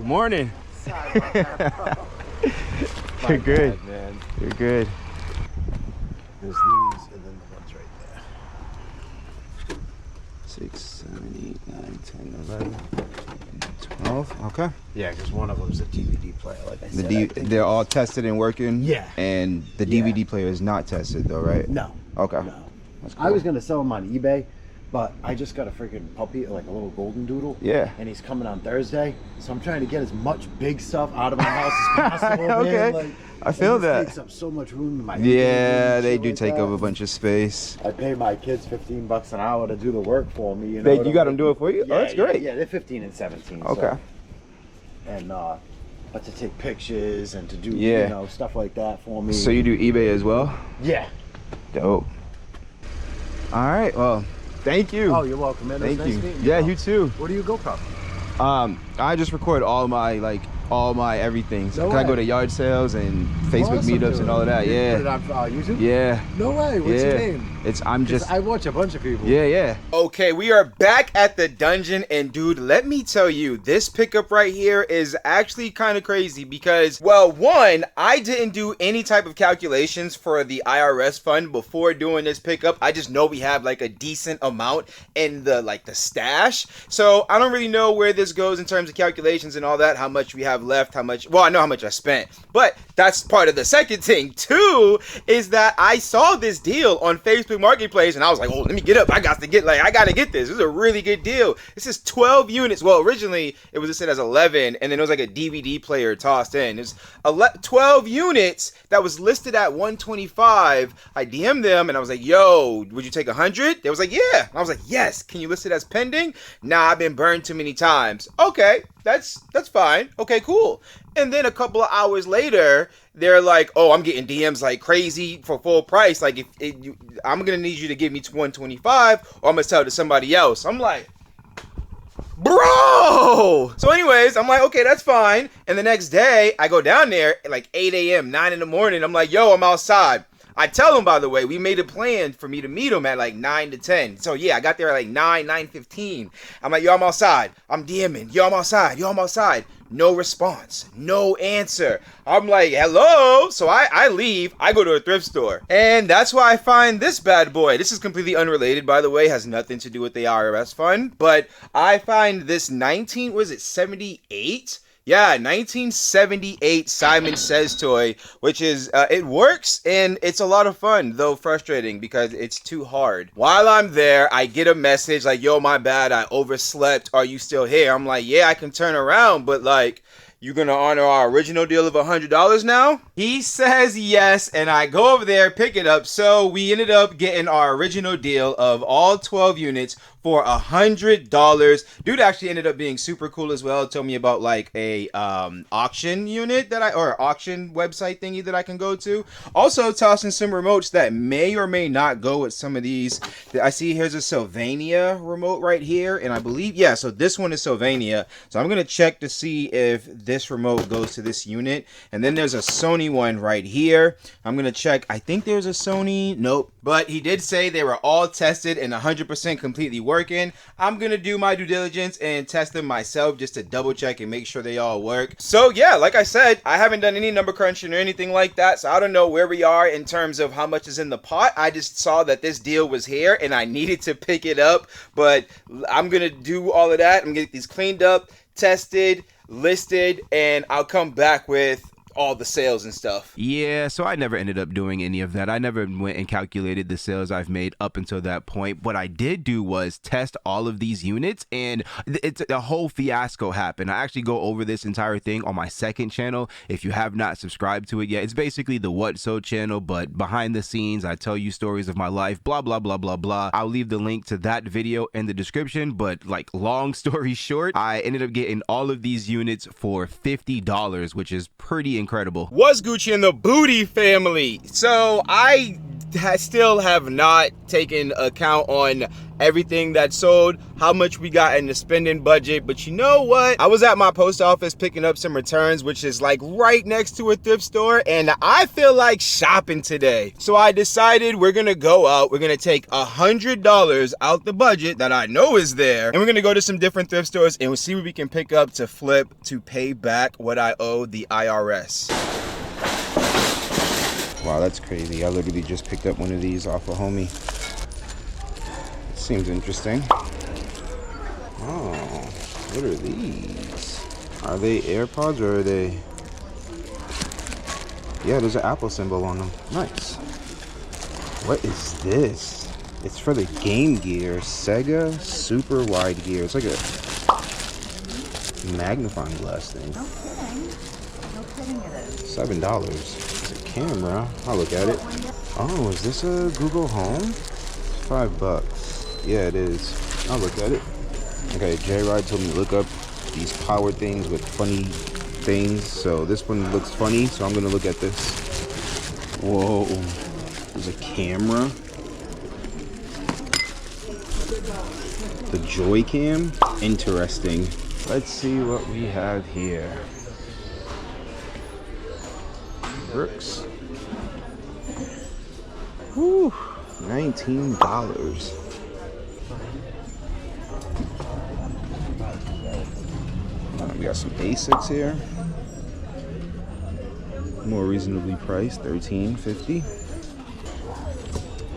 Good morning. Sorry about that, bro. You're good. Bad, man. You're good. There's these and then the ones right there. 6, 7, 8, 9, 10, 11, 12. Okay. Yeah, because one of them's a DVD player, like I said. They're all tested and working? Yeah. And the DVD player is not tested though, right? No. Okay. No. That's cool. I was going to sell them on eBay, but I just got a freaking puppy, like a little golden doodle. Yeah. And he's coming on Thursday, so I'm trying to get as much big stuff out of my house as possible. Okay. Man. Like, I feel that. It takes up so much room in my Yeah, they do like take that. up a bunch of space. I pay my kids $15 an hour to do the work for me. You know You got them do it for you? Yeah, Oh, that's great. Yeah, they're 15 and 17. Okay. So. And but to take pictures and to do Yeah. you know stuff like that for me. So you do eBay as well? Yeah. Dope. All right. Well, thank you. Oh, you're welcome, man. Thank It was you. nice meeting Yeah, bro. you too. Where do you go from? I just record all my everything. So No can I go way. to yard sales and Facebook Awesome, meetups dude. and all of that? You Yeah. put it on YouTube? Yeah. No way. What's your Yeah. name? It's 'Cause I watch a bunch of people. Yeah. Okay, we are back at the dungeon, and dude, let me tell you, this pickup right here is actually kind of crazy because, well, one, I didn't do any type of calculations for the IRS fund before doing this pickup. I just know we have like a decent amount in the stash, so I don't really know where this goes in terms of calculations and all that, how much we have left, how much, well, I know how much I spent, but that's part of the second thing too, is that I saw this deal on Facebook Marketplace and I was like, oh, let me get up. I got to get this. This is a really good deal. This is 12 units. Well, originally it was listed as 11 and then it was like a DVD player tossed in. It was 12 units that was listed at 125. I DM'd them and I was like, yo, would you take 100? They was like, yeah. I was like, yes. Can you list it as pending? Nah, I've been burned too many times. Okay, that's fine. Okay, cool. And then a couple of hours later, they're like, oh, I'm getting DMs like crazy for full price. Like, I'm going to need you to give me 125 or I'm going to sell it to somebody else. I'm like, bro. So anyways, I'm like, okay, that's fine. And the next day, I go down there at like 8 a.m., 9 in the morning. I'm like, yo, I'm outside. I tell him, by the way, we made a plan for me to meet him at like 9 to 10. So yeah, I got there at like 9:15. I'm like, yo, I'm outside. I'm DMing. Yo, I'm outside. Yo, I'm outside. No response. No answer. I'm like, hello? So I leave. I go to a thrift store. And that's why I find this bad boy. This is completely unrelated, by the way. Has nothing to do with the IRS fund. But I find this 78? Yeah, 1978 Simon Says toy, which is, it works and it's a lot of fun, though frustrating because it's too hard. While I'm there, I get a message like, yo, my bad, I overslept. Are you still here? I'm like, yeah, I can turn around, but like, you gonna honor our original deal of $100 now? He says yes, and I go over there, pick it up. So we ended up getting our original deal of all 12 units for $100. Dude actually ended up being super cool as well. Told me about like a auction unit or auction website thingy that I can go to. Also tossing some remotes that may or may not go with some of these. I see here's a Sylvania remote right here, and I believe, yeah, so this one is Sylvania. So I'm gonna check to see if this remote goes to this unit. And then there's a Sony one right here. I'm gonna check. I think there's a Sony. Nope. But he did say they were all tested and 100% completely working. I'm gonna do my due diligence and test them myself just to double check and make sure they all work. So yeah, like I said, I haven't done any number crunching or anything like that, so I don't know where we are in terms of how much is in the pot. I just saw that this deal was here and I needed to pick it up, but I'm gonna do all of that. I'm gonna get these cleaned up, tested, listed, and I'll come back with all the sales and stuff. Yeah, so I never ended up doing any of that. I never went and calculated the sales I've made up until that point. What I did do was test all of these units, and it's a whole fiasco happened. I actually go over this entire thing on my second channel. If you have not subscribed to it yet, it's basically the What So channel, but behind the scenes, I tell you stories of my life, blah, blah, blah, blah, blah. I'll leave the link to that video in the description, but like long story short, I ended up getting all of these units for $50, which is pretty incredible. What's Gucci and the Booty family? So I still have not taken account on everything that sold, how much we got in the spending budget. But you know what? I was at my post office picking up some returns, which is like right next to a thrift store, and I feel like shopping today. So I decided we're gonna go out, we're gonna take $100 out the budget that I know is there, and we're gonna go to some different thrift stores and we'll see what we can pick up to flip to pay back what I owe the IRS. Wow, that's crazy. I literally just picked up one of these off a homie. Seems interesting. Oh, what are these? Are they AirPods or are they? Yeah, there's an Apple symbol on them. Nice. What is this? It's for the Game Gear. Sega super wide gear. It's like a magnifying glass thing. No kidding. No kidding it is. $7. It's a camera. I'll look at it. Oh, is this a Google Home? It's $5. Yeah, it is. I'll look at it. Okay, J-Rod told me to look up these power things with funny things. So this one looks funny, so I'm gonna look at this. Whoa, there's a camera. The Joy-Cam, interesting. Let's see what we have here. Brooks. Whew, $19. We got some Asics here. More reasonably priced, $13.50.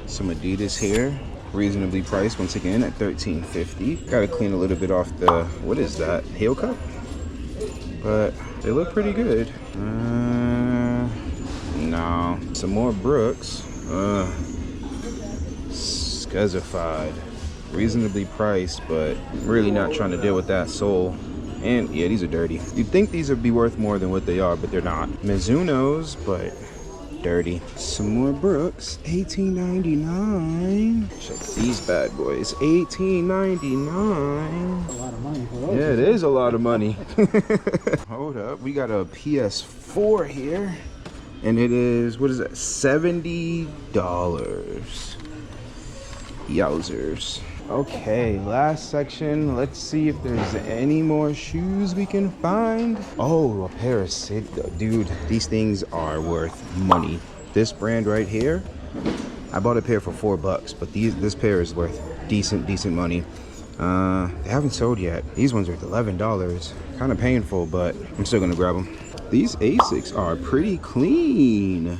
Some Adidas here, reasonably priced once again at $13.50. Gotta clean a little bit off the, what is that, heel cup? But they look pretty good. No. Some more Brooks. Skezified. Reasonably priced, but I'm really not trying to deal with that sole. And yeah, these are dirty. You'd think these would be worth more than what they are, but they're not. Mizuno's, but dirty. Some more Brooks, $18.99. Check these bad boys, $18.99. A lot of money for those. Yeah, it is a lot of money. Hold up, we got a PS4 here, and it is, what is that, $70. Yowzers. Okay, last section. Let's see if there's any more shoes we can find. Oh, a pair of dude, these things are worth money. This brand right here, I bought a pair for $4, but this pair is worth decent money. They haven't sold yet. These ones are $11. Kind of painful, but I'm still gonna grab them. These Asics are pretty clean.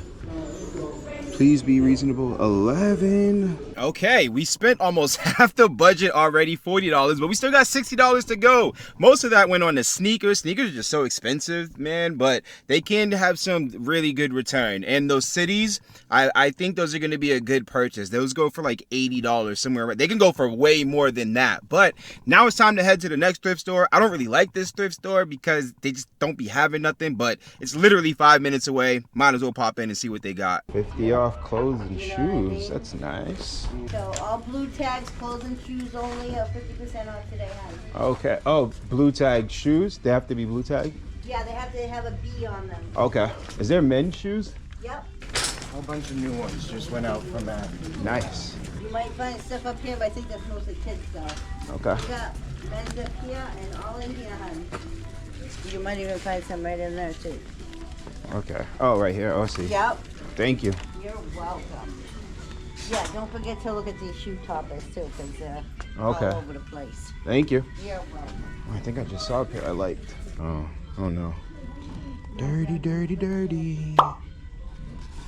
Please be reasonable. 11. Okay, we spent almost half the budget already, $40, but we still got $60 to go. Most of that went on the sneakers. Sneakers are just so expensive, man, but they can have some really good return. And those cities, I think those are going to be a good purchase. Those go for like $80 somewhere. They can go for way more than that. But now it's time to head to the next thrift store. I don't really like this thrift store because they just don't be having nothing, but it's literally 5 minutes away. Might as well pop in and see what they got. 50 off clothes and shoes. That's nice. So all blue tags, clothes and shoes only are 50% off today, honey. Okay. Oh, blue tag shoes? They have to be blue tag? Yeah, they have to have a B on them. Okay. Is there men's shoes? Yep. A whole bunch of new ones just went out from that. Nice. You might find stuff up here, but I think that's mostly kids stuff. Okay. We got men's up here and all in here, honey. You might even find some right in there too. Okay. Oh, right here. Oh, I see. Yep. Thank you. You're welcome. Yeah, don't forget to look at these shoe toppers too, because they're all over the place. Thank you. You're welcome. I think I just saw a pair I liked. Oh no. Dirty. I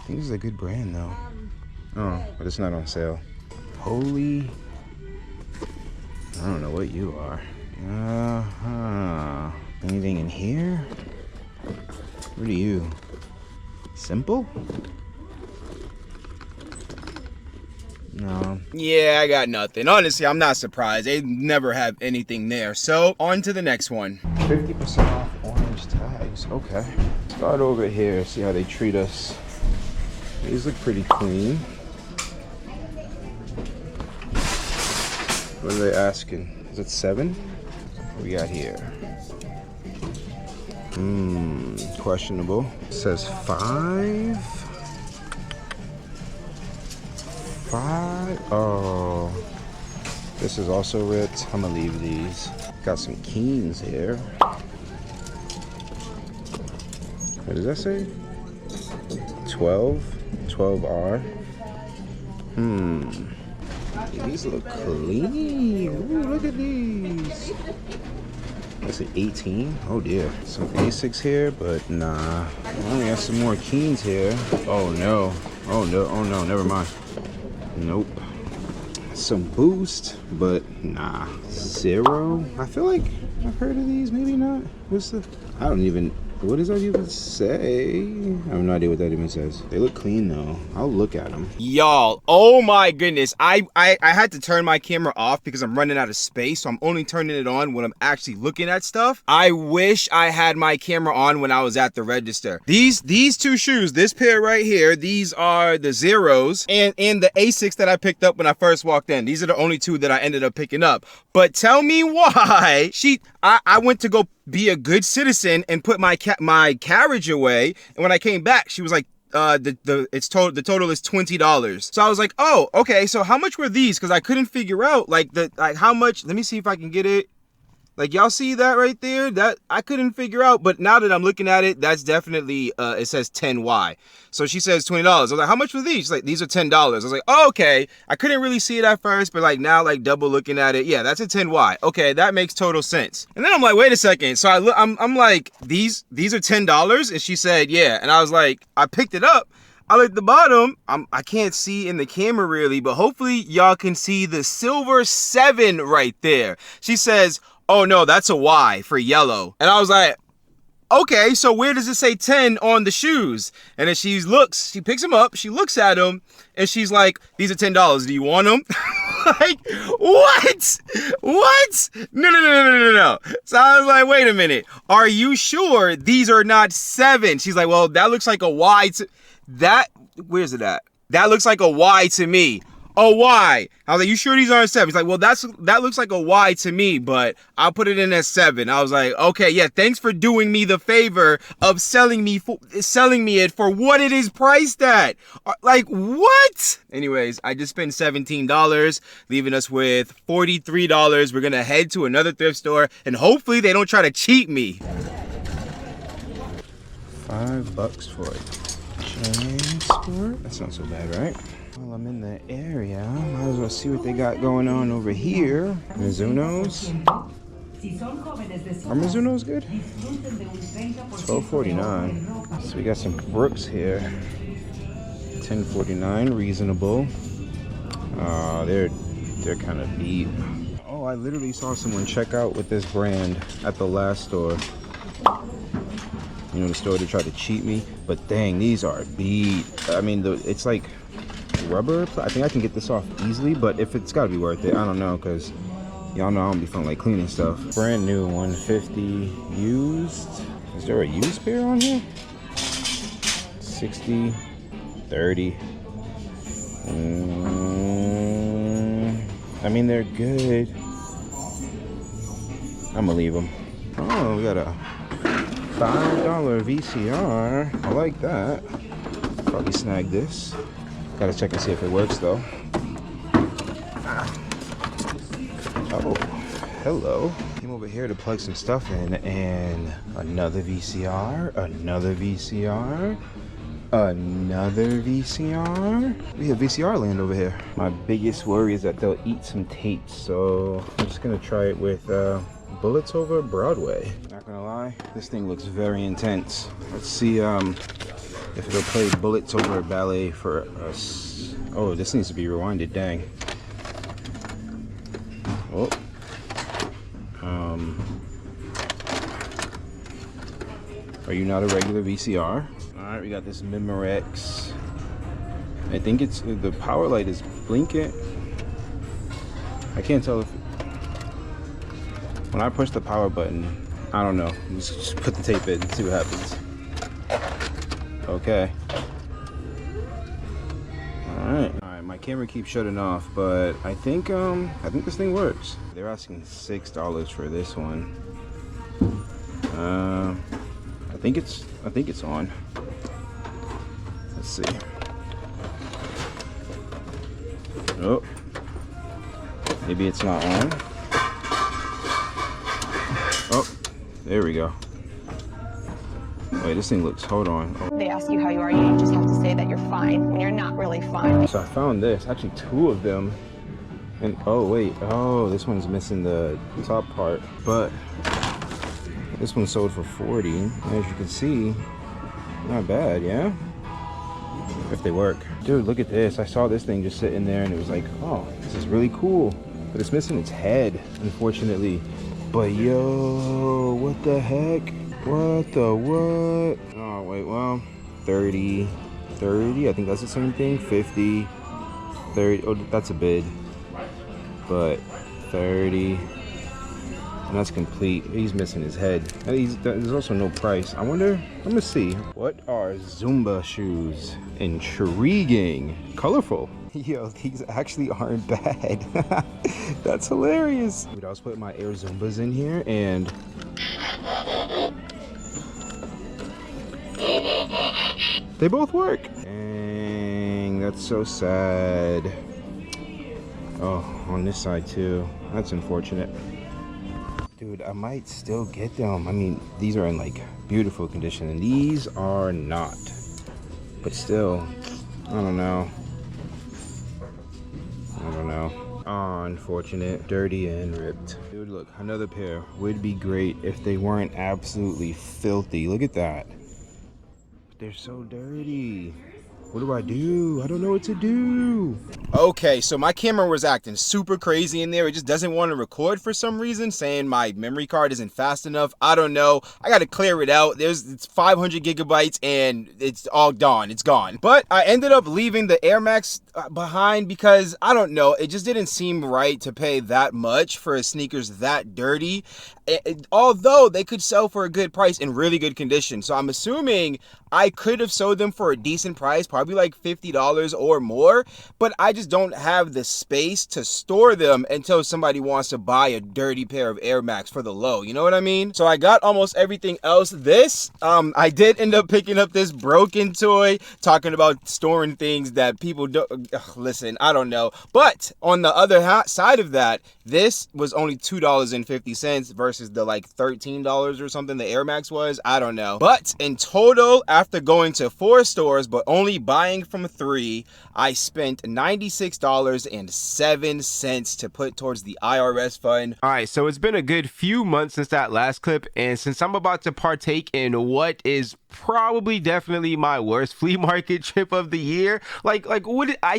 think this is a good brand though. Oh, but it's not on sale. Holy. I don't know what you are. Anything in here? What are you? Simple? No. Yeah, I got nothing. Honestly, I'm not surprised. They never have anything there. So, on to the next one. 50% off orange tags. Okay. Start over here, see how they treat us. These look pretty clean. What are they asking? Is it 7? What we got here? Questionable. It says 5. 5. Oh, this is also ripped. I'm gonna leave these. Got some keens here. What does that say? 12R. These look clean. Ooh, look at these. That's an 18. Oh dear. Some A6 here, but nah. I only got some more keens here. Oh no. Oh no. Oh no. Never mind. Nope. Some boost, but nah. 0. I feel like I've heard of these. Maybe not. What's the? I don't even. What does that even say? I have no idea what that even says. They look clean though. I'll look at them. Y'all, oh my goodness. I had to turn my camera off because I'm running out of space, so I'm only turning it on when I'm actually looking at stuff. I wish I had my camera on when I was at the register. These two shoes, this pair right here, these are the zeros and the A6 that I picked up when I first walked in. These are the only two that I ended up picking up. But tell me why I went to go be a good citizen and put my carriage away, and when I came back, she was like, the total is $20. So I was like, oh, okay. So how much were these? Because I couldn't figure out like how much. Let me see if I can get it. Like, y'all see that right there? That I couldn't figure out, but now that I'm looking at it, that's definitely, it says 10Y. So she says $20. I was like, how much were these? She's like, these are $10. I was like, oh, okay. I couldn't really see it at first, but like now, like double looking at it, yeah, that's a 10Y. Okay, that makes total sense. And then I'm like, wait a second. So I'm like, these are $10? And she said, yeah. And I was like, I picked it up. I look at the bottom. I can't see in the camera really, but hopefully y'all can see the silver 7 right there. She says, oh no, that's a Y for yellow. And I was like, okay, so where does it say 10 on the shoes? And then she picks them up, she looks at them, and she's like, these are $10. Do you want them? Like, what? What? No. So I was like, wait a minute. Are you sure these are not 7? She's like, well, that looks like a Y to that. Where's it at? That looks like a Y to me. A Y. I was like, you sure these aren't 7? He's like, well, that looks like a Y to me, but I'll put it in as 7. I was like, okay, yeah, thanks for doing me the favor of selling me it for what it is priced at. Like, what? Anyways, I just spent $17, leaving us with $43. We're gonna head to another thrift store, and hopefully they don't try to cheat me. $5 for a chain sport. That's not so bad, right? Well, I'm in the area. Might as well see what they got going on over here. Mizuno's. Are Mizuno's good? $12.49. So we got some Brooks here. $10.49, reasonable. They're kind of deep. Oh, I literally saw someone check out with this brand at the last store. You know, the store that tried to cheat me. But dang, these are beat. I mean, it's like rubber. I think I can get this off easily, but if it's gotta be worth it, I don't know, because y'all know I don't be feeling like cleaning stuff. Brand new 150 used. Is there a used pair on here? 60, 30. I mean, they're good. I'm gonna leave them. Oh, we got a $5 VCR. I like that. Probably snag this. Gotta check and see if it works though. Oh, hello. Came over here to plug some stuff in, and another VCR, another VCR, another VCR. We have VCR land over here. My biggest worry is that they'll eat some tapes, so I'm just gonna try it with Bullets Over Broadway. Not gonna lie, this thing looks very intense. Let's see if it'll play Bullets Over Ballet for us. Oh, this needs to be rewinded, dang. Oh. Are you not a regular VCR? Alright, we got this Memorex. I think it's, the power light is blinking. I can't tell if, when I push the power button, I don't know. Let's just put the tape in and see what happens. Okay. Alright, my camera keeps shutting off, but I think this thing works. They're asking $6 for this one. I think it's on. Let's see. Oh, maybe it's not on. Oh, there we go. Wait, this thing looks, hold on. Oh. They ask you how you are, you just have to say that you're fine when you're not really fine. So I found this, actually 2 of them. And oh wait, oh, this one's missing the top part. But this one sold for 40. As you can see, not bad, yeah? If they work. Dude, look at this. I saw this thing just sitting there and it was like, oh, this is really cool. But it's missing its head, unfortunately. But yo, what the heck? What the what? Oh, wait, well, 30, I think that's the same thing. 50, 30, oh, that's a bid. But 30, and that's complete. He's missing his head. There's also no price. I wonder, let me see. What are Zumba shoes? Intriguing. Colorful. Yo, these actually aren't bad. That's hilarious. Dude, I was putting my Air Zumbas in here and they both work. Dang, that's so sad. Oh, on this side too. That's unfortunate. Dude, I might still get them. I mean, these are in like beautiful condition and these are not. But still, I don't know. Unfortunate, dirty and ripped. Dude, look, another pair would be great if they weren't absolutely filthy. Look at that. They're so dirty. What do I do? I don't know what to do. Okay, so my camera was acting super crazy in there. It just doesn't want to record for some reason, saying my memory card isn't fast enough. I don't know. I got to clear it out. It's 500 gigabytes and it's all gone. It's gone. But I ended up leaving the Air Max behind because, I don't know, it just didn't seem right to pay that much for sneakers that dirty. Although they could sell for a good price in really good condition. So I'm assuming I could have sold them for a decent price, probably like $50 or more, but I just don't have the space to store them until somebody wants to buy a dirty pair of Air Max for the low, you know what I mean? So I got almost everything else. I did end up picking up this broken toy, talking about storing things that people don't, listen, I don't know. But on the other side of that, this was only $2.50 versus the like $13 or something the Air Max was. I don't know. But in total, after going to 4 stores, but only buying from 3, I spent $96.07 to put towards the IRS fund. All right, so it's been a good few months since that last clip, and since I'm about to partake in what is probably definitely my worst flea market trip of the year, I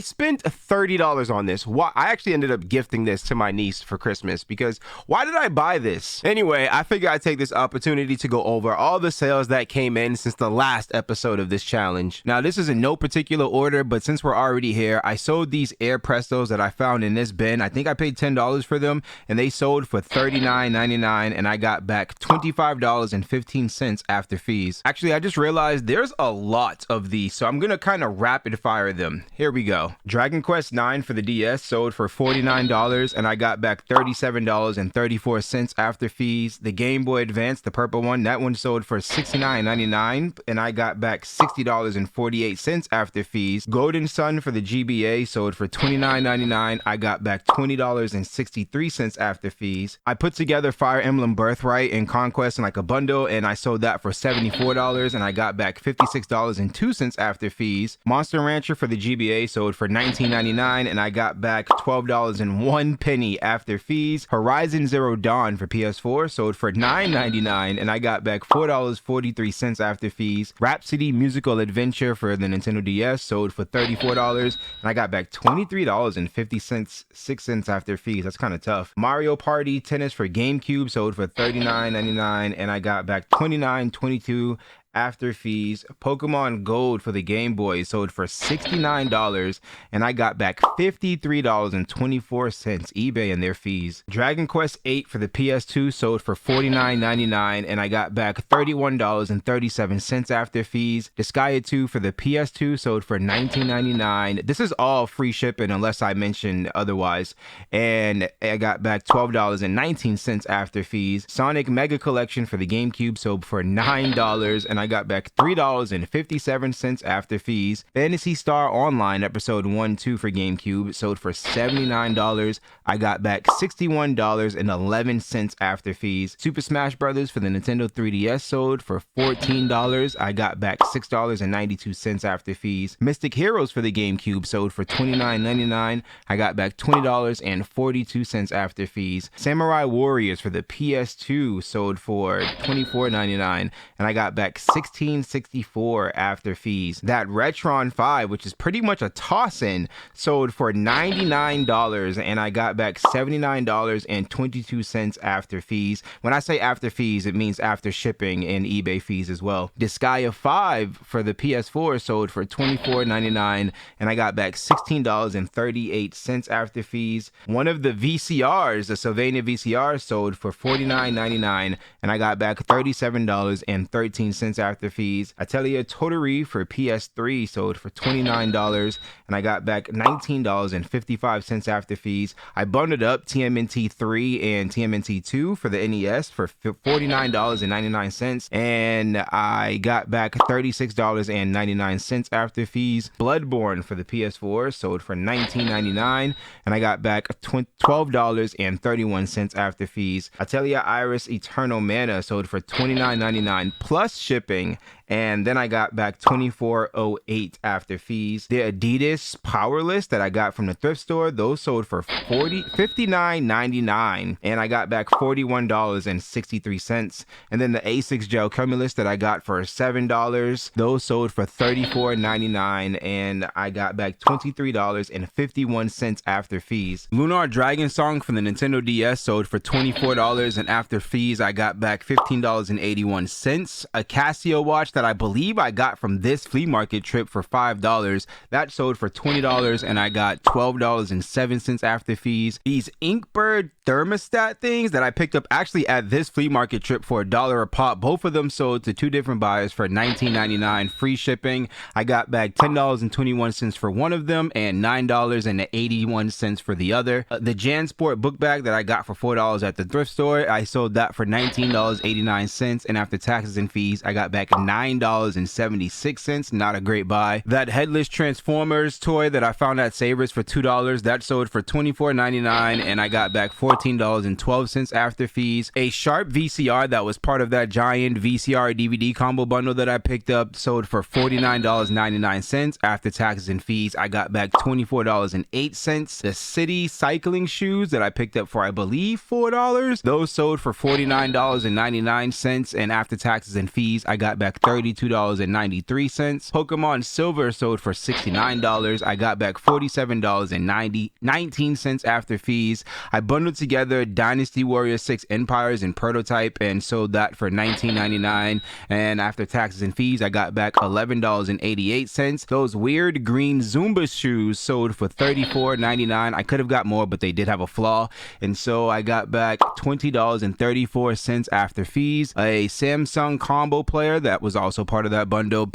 spent $30 on this. Why? I actually ended up gifting this to my niece for Christmas because why did I buy this? Anyway, I figured I'd take this opportunity to go over all the sales that came in since the last episode of this challenge. Now, this is in no particular order, but since we're already here, I sold these Air Prestos that I found in this bin. I think I paid $10 for them, and they sold for $39.99, and I got back $25.15 after fees. Actually, I just realized there's a lot of these, so I'm gonna kind of rapid fire them. Here we go. Dragon Quest 9 for the DS sold for $49, and I got back $37.34 after fees. The Game Boy Advance, the purple one, that one sold for $69.99, and I got back $60.48 after fees. Golden Sun for the GBA sold for $29.99. I got back $20.63 after fees. I put together Fire Emblem Birthright and Conquest in like a bundle, and I sold that for $74, and I got back $56.02 after fees. Monster Rancher for the GBA sold for $19.99, and I got back $12.01 after fees. Horizon Zero Dawn for PS4 sold for $9.99, and I got back $4.43 after fees. Rhapsody Musical Adventure for the Nintendo DS sold for $34, and I got back $23.56 after fees. That's kind of tough. Mario Party Tennis for GameCube sold for $39.99, and I got back $29.22 after fees. Pokemon Gold for the Game Boy sold for $69, and I got back $53.24 eBay and their fees. Dragon Quest 8 for the PS2 sold for $49.99, and I got back $31.37 after fees. Disgaea 2 for the PS2 sold for $19.99. This is all free shipping unless I mention otherwise, and I got back $12.19 after fees. Sonic Mega Collection for the GameCube sold for $9, and I I got back $3.57 after fees. Phantasy Star Online Episode 1-2 for GameCube sold for $79. I got back $61.11 after fees. Super Smash Bros. For the Nintendo 3DS sold for $14. I got back $6.92 after fees. Mystic Heroes for the GameCube sold for $29.99. I got back $20.42 after fees. Samurai Warriors for the PS2 sold for $24.99, and I got back $16.64 after fees. That Retron 5, which is pretty much a toss-in, sold for $99, and I got back $79.22 after fees. When I say after fees, it means after shipping and eBay fees as well. Disgaea 5 for the PS4 sold for $24.99, and I got back $16.38 after fees. One of the VCRs, the Sylvania VCR, sold for $49.99, and I got back $37.13 after fees. Atelier Totori for PS3 sold for $29, and I got back $19.55 after fees. I bundled up TMNT 3 and TMNT 2 for the NES for $49.99, and I got back $36.99 after fees. Bloodborne for the PS4 sold for $19.99, and I got back $12.31 after fees. Atelier Iris Eternal Mana sold for $29.99 plus shipping, and then I got back $24.08 after fees. The Adidas Powerless that I got from the thrift store, those sold for $59.99, and I got back $41.63. And then the Asics Gel Cumulus that I got for $7, those sold for $34.99, and I got back $23.51 after fees. Lunar Dragon Song from the Nintendo DS sold for $24, and after fees I got back $15.81. A Casio watch that I believe I got from this flea market trip for $5, that sold for $20, and I got $12.07 after fees. These Inkbird thermostat things that I picked up actually at this flea market trip for $1 a pop, both of them sold to two different buyers for $19.99 free shipping. I got back $10.21 for one of them and $9.81 for the other. The JanSport book bag that I got for $4 at the thrift store, I sold that for $19.89, and after taxes and fees I got back $9.76. Not a great buy. That Headless Transformers toy that I found at Savers for $2, that sold for $24.99, and I got back $14.12 after fees. A Sharp VCR that was part of that giant VCR DVD combo bundle that I picked up sold for $49.99. After taxes and fees I got back $24.08. The City cycling shoes that I picked up for I believe $4, those sold for $49.99, and after taxes and fees I got back $32.93. Pokemon Silver sold for $69. I got back $47.19 after fees. I bundled together Dynasty Warrior 6 Empires and Prototype and sold that for $19.99, and after taxes and fees I got back $11.88. Those weird green Zumba shoes sold for $34.99. I could have got more, but they did have a flaw, and so I got back $20.34 after fees. A Samsung combo player that was also part of that bundle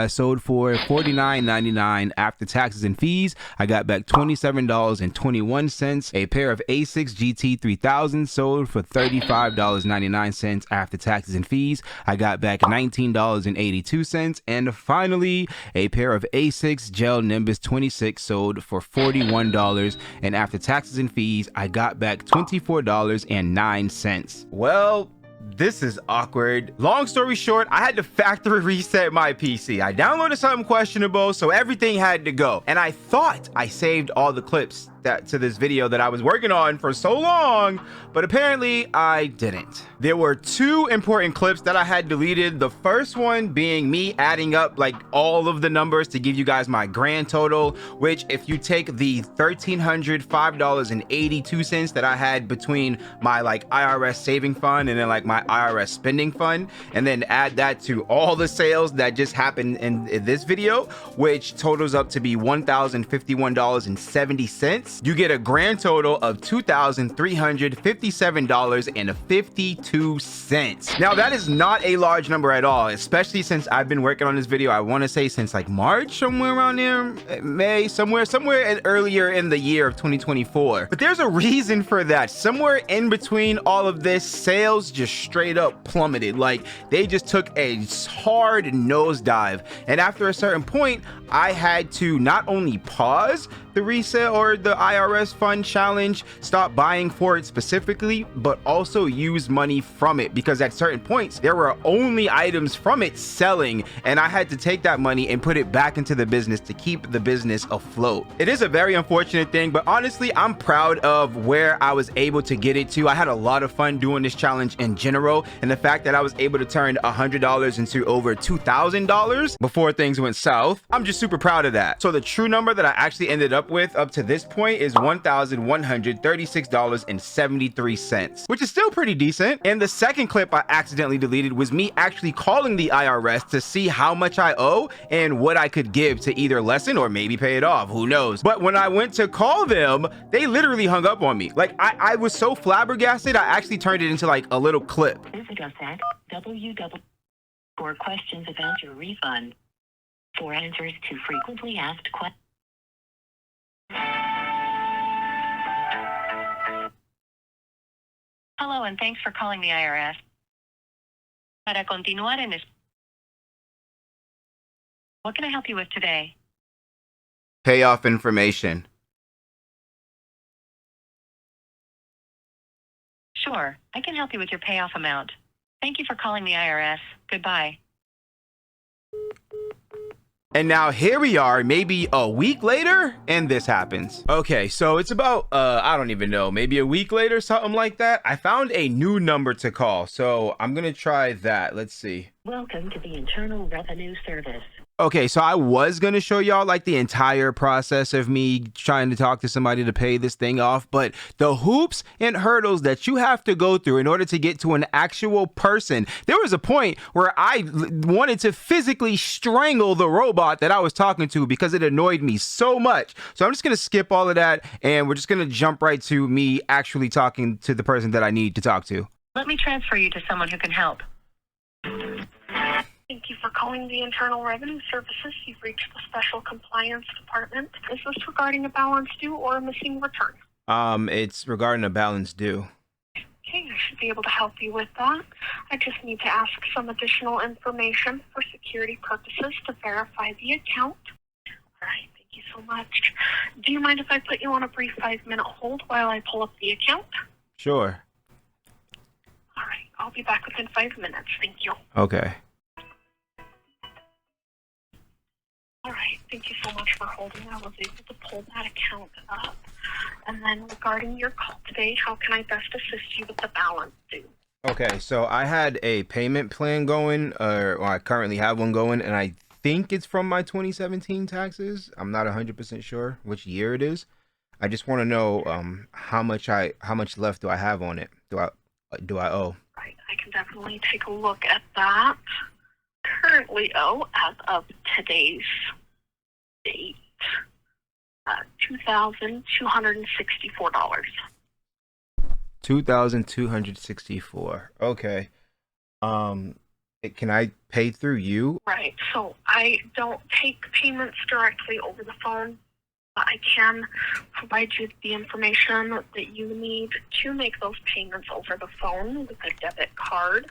sold for $49.99. After taxes and fees I got back $27.21. A pair of Asics GT 3000 sold for $35.99. After taxes and fees I got back $19.82. And finally, a pair of Asics Gel Nimbus 26 sold for $41, and after taxes and fees I got back $24.09. Well, this is awkward. Long story short, I had to factory reset my PC. I downloaded something questionable, so everything had to go. And I thought I saved all the clips to this video that I was working on for so long, but apparently I didn't. There were two important clips that I had deleted. The first one being me adding up like all of the numbers to give you guys my grand total, which if you take the $1,305.82 that I had between my like IRS saving fund and then like my IRS spending fund, and then add that to all the sales that just happened in this video, which totals up to be $1,051.70. this, you get a grand total of $2,357.52. Now, that is not a large number at all, especially since I've been working on this video, I want to say since like March, somewhere around there, May, somewhere earlier in the year of 2024. But there's a reason for that. Somewhere in between all of this, sales just straight up plummeted. Like, they just took a hard nosedive. And after a certain point, I had to not only pause the resale or the IRS fund challenge, stop buying for it specifically, but also use money from it, because at certain points there were only items from it selling, and I had to take that money and put it back into the business to keep the business afloat. It is a very unfortunate thing, but honestly, I'm proud of where I was able to get it to. I had a lot of fun doing this challenge in general, and the fact that I was able to turn $100 into over $2,000 before things went south, I'm just super proud of that. So the true number that I actually ended up with up to this point is $1,136.73, which is still pretty decent. And the second clip I accidentally deleted was me actually calling the IRS to see how much I owe and what I could give to either lessen or maybe pay it off, who knows. But when I went to call them, they literally hung up on me. Like, I was so flabbergasted, I actually turned it into like a little clip. Visit us at www for questions about your refund. For answers to frequently asked questions. Hello, and thanks for calling the IRS. Para continuar en what can I help you with today? Payoff information. Sure, I can help you with your payoff amount. Thank you for calling the IRS. Goodbye. And now here we are, maybe a week later, and this happens. Okay, so it's about, I don't even know, maybe a week later, something like that. I found a new number to call, so I'm gonna try that. Let's see. Welcome to the Internal Revenue Service. Okay, so I was going to show y'all like the entire process of me trying to talk to somebody to pay this thing off, but the hoops and hurdles that you have to go through in order to get to an actual person. There was a point where I wanted to physically strangle the robot that I was talking to because it annoyed me so much. So I'm just going to skip all of that, and we're just going to jump right to me actually talking to the person that I need to talk to. Let me transfer you to someone who can help. Thank you for calling the Internal Revenue Services. You've reached the Special Compliance Department. Is this regarding a balance due or a missing return? It's regarding a balance due. Okay, I should be able to help you with that. I just need to ask some additional information for security purposes to verify the account. All right, thank you so much. Do you mind if I put you on a brief 5-minute hold while I pull up the account? Sure. All right, I'll be back within 5 minutes. Thank you. Okay. All right, thank you so much for holding. I was able to pull that account up. And then regarding your call today, how can I best assist you with the balance due? Okay, so I had a payment plan going, or I currently have one going, and I think it's from my 2017 taxes. I'm not 100% sure which year it is. I just want to know how much left do I have on it? Do I owe? Right, I can definitely take a look at that. Currently owe, as of today's date, $2,264. $2,264. Okay. Can I pay through you? Right. So I don't take payments directly over the phone, but I can provide you the information that you need to make those payments over the phone with a debit card.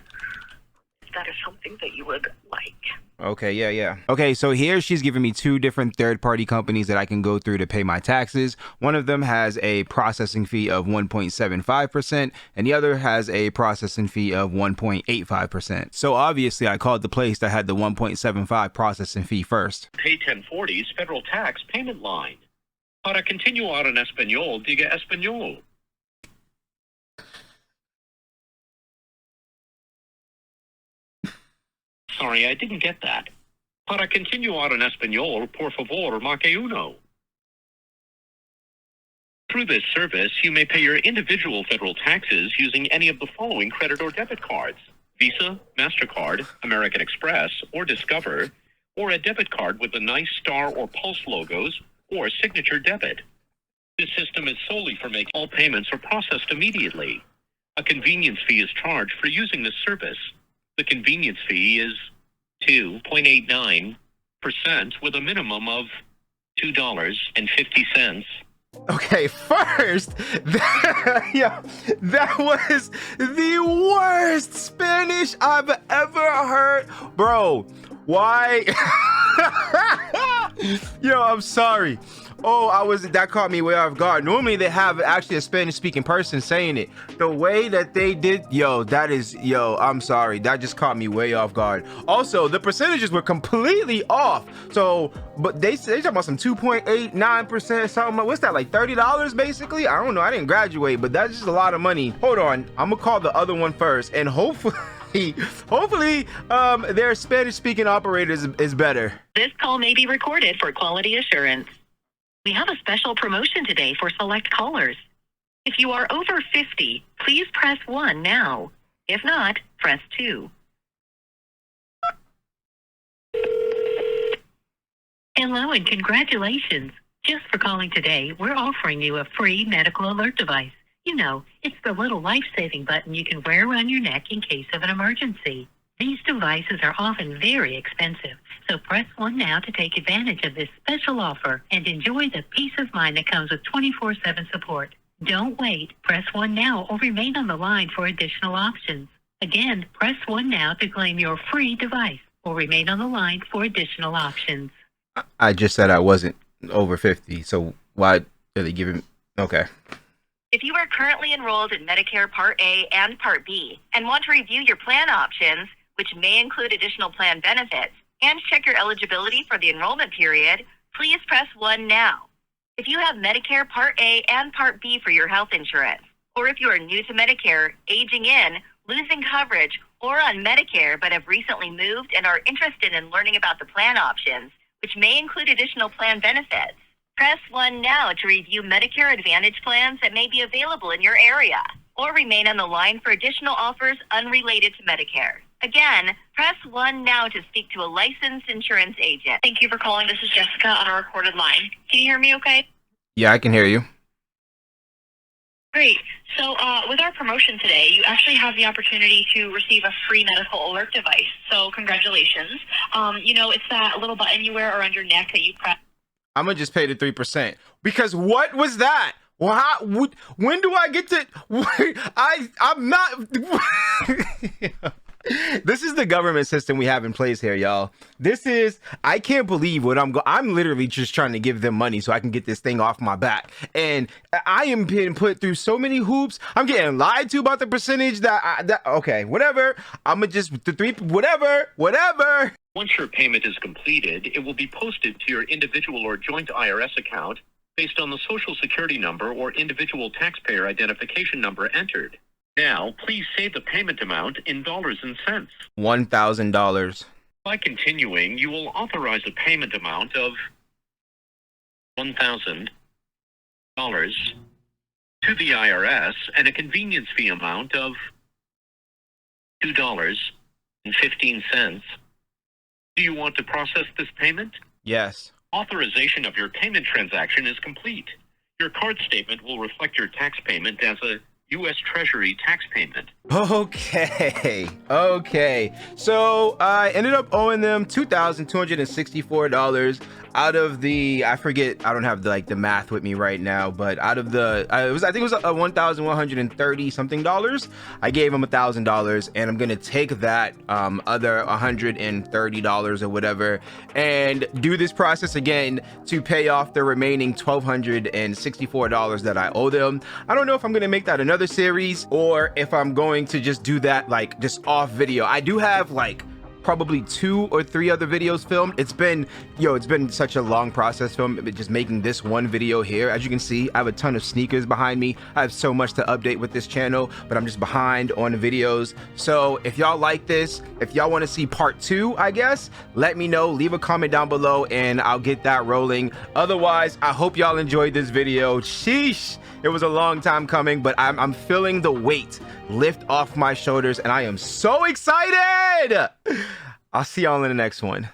That is something that you would like. Okay, yeah. Okay, so here she's giving me 2 different third-party companies that I can go through to pay my taxes. One of them has a processing fee of 1.75%, and the other has a processing fee of 1.85%. So obviously, I called the place that had the 1.75 processing fee first. Pay 1040's federal tax payment line. Para continuar en español, diga español. Sorry, I didn't get that. Para continuar en español, por favor, marque uno. Through this service, you may pay your individual federal taxes using any of the following credit or debit cards: Visa, MasterCard, American Express, or Discover, or a debit card with the nice star or pulse logos, or signature debit. This system is solely for making all payments are processed immediately. A convenience fee is charged for using this service. The convenience fee is 2.89% with a minimum of $2.50. Okay, first, that was the worst Spanish I've ever heard. Bro, why? Yo, I'm sorry. Oh, that caught me way off guard. Normally they have actually a Spanish speaking person saying it. The way that they did, I'm sorry. That just caught me way off guard. Also, the percentages were completely off. So, but they talking about some 2.89% something. What's that, like $30 basically? I don't know. I didn't graduate, but that's just a lot of money. Hold on. I'm gonna call the other one first, and hopefully their Spanish speaking operators is better. This call may be recorded for quality assurance. We have a special promotion today for select callers. If you are over 50, please press 1 now. If not, press 2. Hello and congratulations. Just for calling today, we're offering you a free medical alert device. You know, it's the little life-saving button you can wear around your neck in case of an emergency. These devices are often very expensive, so press 1 now to take advantage of this special offer and enjoy the peace of mind that comes with 24/7 support. Don't wait. Press 1 now or remain on the line for additional options. Again, press 1 now to claim your free device or remain on the line for additional options. I just said I wasn't over 50, so why are they giving? Okay. If you are currently enrolled in Medicare Part A and Part B and want to review your plan options, which may include additional plan benefits, and check your eligibility for the enrollment period, please press 1 now. If you have Medicare Part A and Part B for your health insurance, or if you are new to Medicare, aging in, losing coverage, or on Medicare but have recently moved and are interested in learning about the plan options, which may include additional plan benefits, press 1 now to review Medicare Advantage plans that may be available in your area, or remain on the line for additional offers unrelated to Medicare. Again, press 1 now to speak to a licensed insurance agent. Thank you for calling. This is Jessica on a recorded line. Can you hear me okay? Yeah, I can hear you. Great. So with our promotion today, you actually have the opportunity to receive a free medical alert device. So congratulations. It's that little button you wear around your neck that you press. I'm gonna just pay the 3% because what was that? Well, when do I get to? I'm not. This is the government system we have in place here, y'all. I can't believe what I'm literally just trying to give them money so I can get this thing off my back. And I am being put through so many hoops. I'm getting lied to about the percentage okay, whatever. I'm gonna just, whatever. Once your payment is completed, it will be posted to your individual or joint IRS account based on the Social Security number or individual taxpayer identification number entered. Now, please say the payment amount in dollars and cents. $1,000. By continuing, you will authorize a payment amount of $1,000 to the IRS and a convenience fee amount of $2.15. Do you want to process this payment? Yes. Authorization of your payment transaction is complete. Your card statement will reflect your tax payment as a U.S. Treasury tax payment. Okay. So I ended up owing them $2,264 out of the, I forget, I don't have the math with me right now, but out of the, I think it was $1,130 something dollars. I gave them $1,000, and I'm gonna take that other $130 or whatever and do this process again to pay off the remaining $1,264 that I owe them. I don't know if I'm gonna make that another series or if I'm going to just do that just off video. I do have probably 2 or 3 other videos filmed. It's been such a long process film, just making this one video here. As you can see, I have a ton of sneakers behind me. I have so much to update with this channel, but I'm just behind on the videos. So if y'all like this, if y'all want to see part 2, I guess, let me know. Leave a comment down below and I'll get that rolling. Otherwise, I hope y'all enjoyed this video. Sheesh, it was a long time coming, but I'm feeling the weight lift off my shoulders and I am so excited. I'll see y'all in the next one.